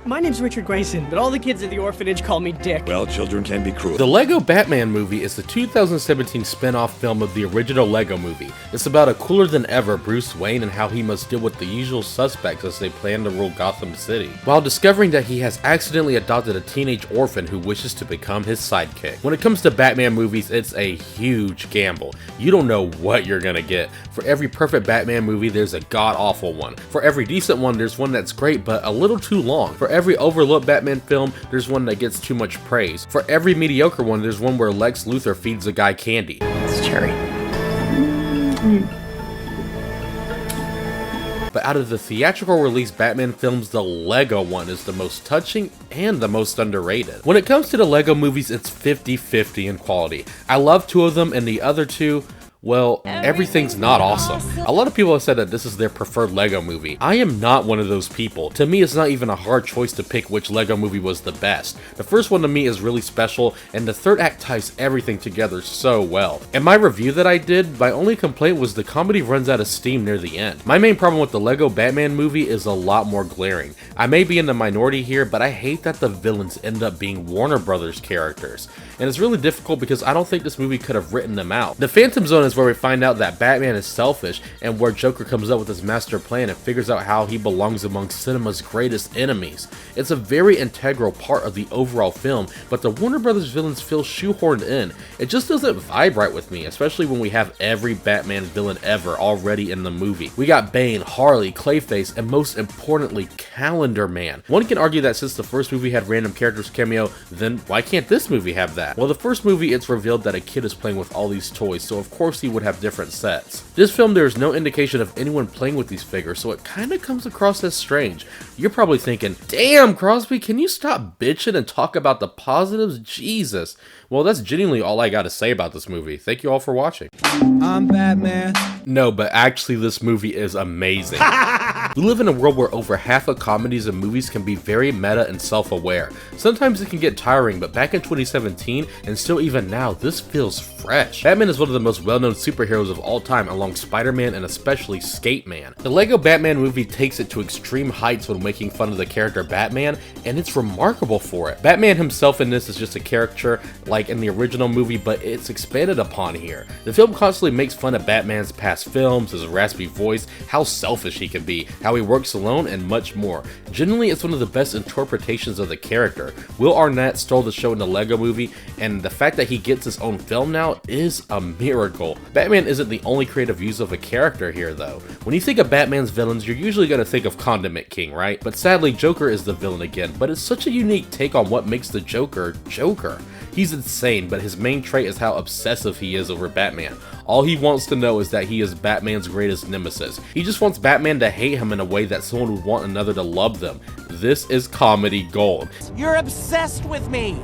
My name's Richard Grayson, but all the kids at the orphanage call me Dick. Well, children can be cruel. The Lego Batman movie is the 2017 spin-off film of the original Lego movie. It's about a cooler-than-ever Bruce Wayne and how he must deal with the usual suspects as they plan to rule Gotham City, while discovering that he has accidentally adopted a teenage orphan who wishes to become his sidekick. When it comes to Batman movies, it's a huge gamble. You don't know what you're gonna get. For every perfect Batman movie, there's a god-awful one. For every decent one, there's one that's great but a little too long. For every overlooked Batman film, there's one that gets too much praise. For every mediocre one, there's one where Lex Luthor feeds a guy candy. It's cherry. But out of the theatrical release Batman films, the Lego one is the most touching and the most underrated. When it comes to the Lego movies, it's 50-50 in quality. I love two of them and the other two, well, everything's not awesome. A lot of people have said that this is their preferred Lego movie. I am not one of those people. To me, it's not even a hard choice to pick which Lego movie was the best. The first one to me is really special, and the third act ties everything together so well. In my review that I did, my only complaint was the comedy runs out of steam near the end. My main problem with the Lego Batman movie is a lot more glaring. I may be in the minority here, but I hate that the villains end up being Warner Brothers characters. And it's really difficult because I don't think this movie could have written them out. The Phantom Zone is where we find out that Batman is selfish, and where Joker comes up with his master plan and figures out how he belongs among cinema's greatest enemies. It's a very integral part of the overall film, but the Warner Brothers villains feel shoehorned in. It just doesn't vibe right with me, especially when we have every Batman villain ever already in the movie. We got Bane, Harley, Clayface, and most importantly, Calendar Man. One can argue that since the first movie had random characters cameo, then why can't this movie have that? Well, the first movie, it's revealed that a kid is playing with all these toys, so of course he would have different sets. This film, there is no indication of anyone playing with these figures, so it kinda comes across as strange. You're probably thinking, damn Crosby, can you stop bitching and talk about the positives? Jesus. Well, that's genuinely all I gotta say about this movie. Thank you all for watching. I'm Batman. No, but actually this movie is amazing. We live in a world where over half of comedies and movies can be very meta and self-aware. Sometimes it can get tiring, but back in 2017, and still even now, this feels fresh. Batman is one of the most well-known superheroes of all time, along Spider-Man and especially Skate Man. The Lego Batman movie takes it to extreme heights when making fun of the character Batman, and it's remarkable for it. Batman himself in this is just a caricature like in the original movie, but it's expanded upon here. The film constantly makes fun of Batman's past films, his raspy voice, how selfish he can be, how he works alone, and much more. Generally, it's one of the best interpretations of the character. Will Arnett stole the show in the Lego movie, and the fact that he gets his own film now is a miracle. Batman isn't the only creative use of a character here though. When you think of Batman's villains, you're usually going to think of Condiment King, right? But sadly, Joker is the villain again, but it's such a unique take on what makes the Joker, Joker. He's insane, but his main trait is how obsessive he is over Batman. All he wants to know is that he is Batman's greatest nemesis. He just wants Batman to hate him in a way that someone would want another to love them. This is comedy gold. You're obsessed with me.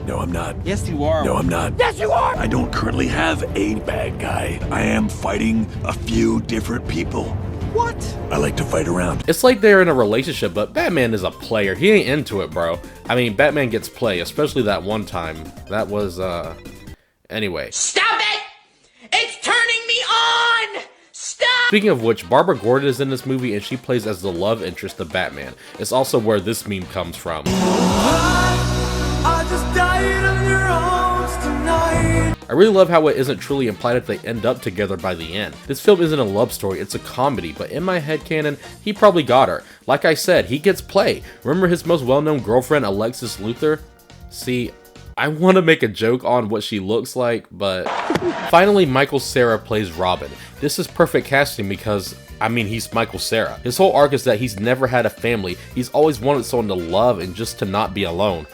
No, I'm not. Yes, you are. No, I'm not. Yes, you are. I don't currently have a bad guy. I am fighting a few different people. What? I like to fight around. It's like they're in a relationship, but Batman is a player. He ain't into it, bro. I mean, Batman gets play, especially that one time. That was, anyway. Stop it! It's turning me on! Stop! Speaking of which, Barbara Gordon is in this movie and she plays as the love interest of Batman. It's also where this meme comes from. I just died on your arms tonight. I really love how it isn't truly implied that they end up together by the end. This film isn't a love story, it's a comedy, but in my headcanon, he probably got her. Like I said, he gets play. Remember his most well-known girlfriend, Alexis Luthor? See, I want to make a joke on what she looks like, but... Finally, Michael Cera plays Robin. This is perfect casting because, I mean, he's Michael Cera. His whole arc is that he's never had a family, he's always wanted someone to love and just to not be alone.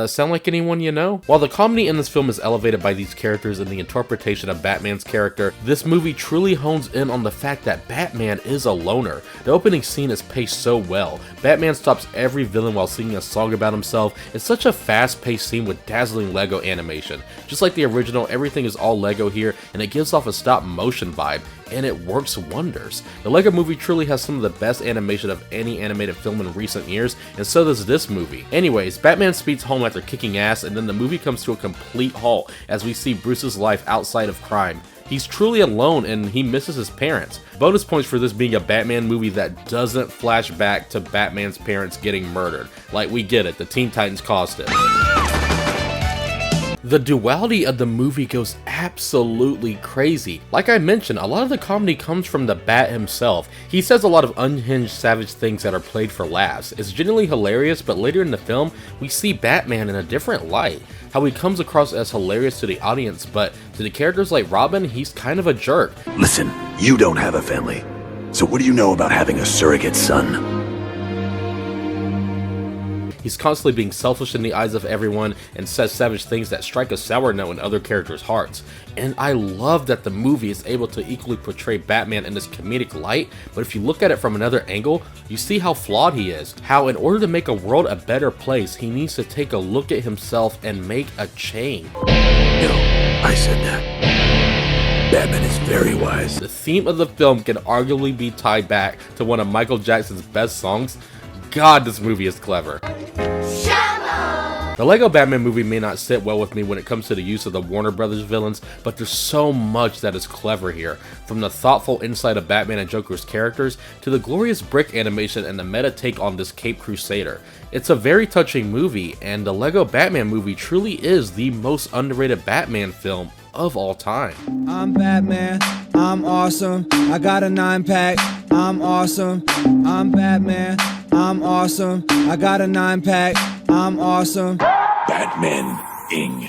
Sound like anyone you know? While the comedy in this film is elevated by these characters and the interpretation of Batman's character, this movie truly hones in on the fact that Batman is a loner. The opening scene is paced so well. Batman stops every villain while singing a song about himself. It's such a fast-paced scene with dazzling Lego animation. Just like the original, everything is all Lego here, and it gives off a stop-motion vibe, and it works wonders. The Lego movie truly has some of the best animation of any animated film in recent years, and so does this movie. Anyways, Batman speeds home after kicking ass, and then the movie comes to a complete halt as we see Bruce's life outside of crime. He's truly alone and he misses his parents. Bonus points for this being a Batman movie that doesn't flash back to Batman's parents getting murdered. Like, we get it, the Teen Titans caused it. The duality of the movie goes absolutely crazy. Like I mentioned, a lot of the comedy comes from the Bat himself. He says a lot of unhinged, savage things that are played for laughs. It's genuinely hilarious, but later in the film, we see Batman in a different light. How he comes across as hilarious to the audience, but to the characters like Robin, he's kind of a jerk. Listen, you don't have a family. So what do you know about having a surrogate son? He's constantly being selfish in the eyes of everyone and says savage things that strike a sour note in other characters' hearts. And I love that the movie is able to equally portray Batman in this comedic light, but if you look at it from another angle, you see how flawed he is. How in order to make a world a better place, he needs to take a look at himself and make a change. No, I said that. Batman is very wise. The theme of the film can arguably be tied back to one of Michael Jackson's best songs. God, this movie is clever. The Lego Batman movie may not sit well with me when it comes to the use of the Warner Brothers villains, but there's so much that is clever here. From the thoughtful insight of Batman and Joker's characters, to the glorious brick animation and the meta take on this Caped Crusader. It's a very touching movie, and the Lego Batman movie truly is the most underrated Batman film of all time. I'm Batman, I'm awesome, I got a 9-pack, I'm awesome, I'm Batman, I'm awesome, I got a 9-pack, I'm awesome. Batman Ing.